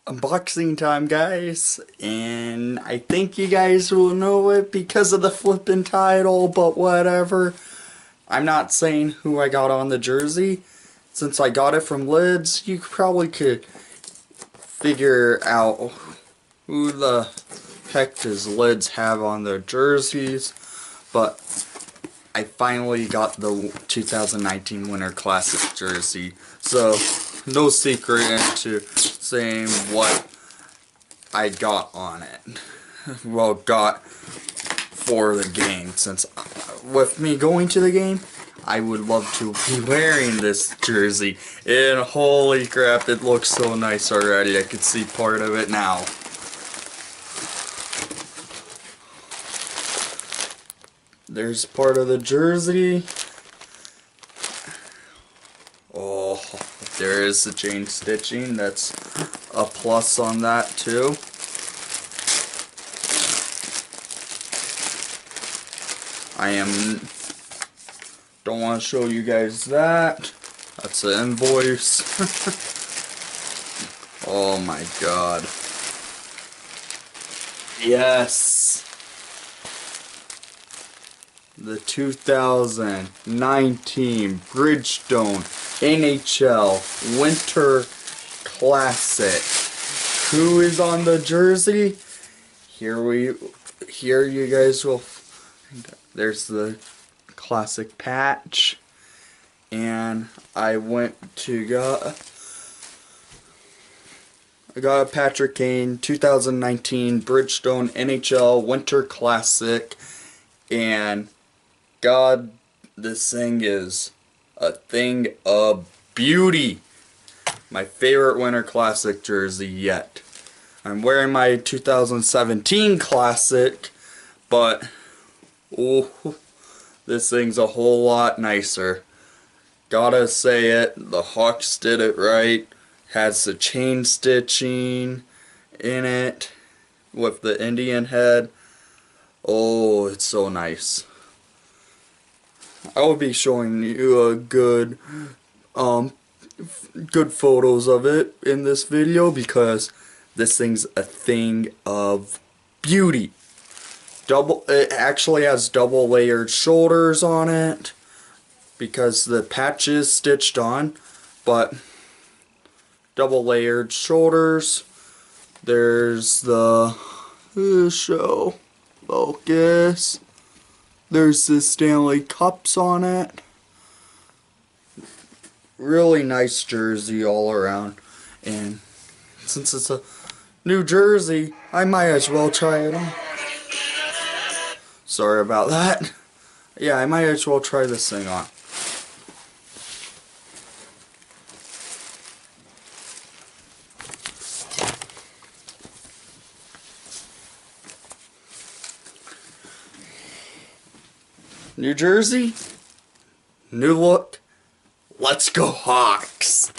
unboxing time, guys, and I think you guys will know it because of the flippin' title, but whatever. I'm not saying who I got on the jersey. Since I got it from Lids, you probably could figure out who the heck does Lids have on their jerseys, but I finally got the 2019 Winter Classic jersey, so no secret into saying what I got on it. Well, got for the game, since with me going to the game, I would love to be wearing this jersey, and holy crap, it looks so nice already. I can see part of it now. There's part of the jersey. Oh, there is the chain stitching. That's a plus on that too. Don't want to show you guys that. That's the invoice. Oh my god. Yes. The 2019 Bridgestone NHL Winter Classic. Who is on the jersey? Here you guys will. There's the classic patch, and I got a Patrick Kane 2019 Bridgestone NHL Winter Classic, and God, this thing is a thing of beauty. My favorite Winter Classic jersey yet. I'm wearing my 2017 Classic, but oh, this thing's a whole lot nicer. Gotta say it, the Hawks did it right. Has the chain stitching in it with the Indian head. Oh, it's so nice. I will be showing you a good photos of it in this video, because this thing's a thing of beauty. It actually has double layered shoulders on it because the patch is stitched on, but double layered shoulders. There's the show focus. There's the Stanley Cups on it. Really nice jersey all around, and since it's a new jersey, I might as well try it on. Sorry about that. Yeah, I might as well try this thing on. New jersey, new look. Let's go Hawks!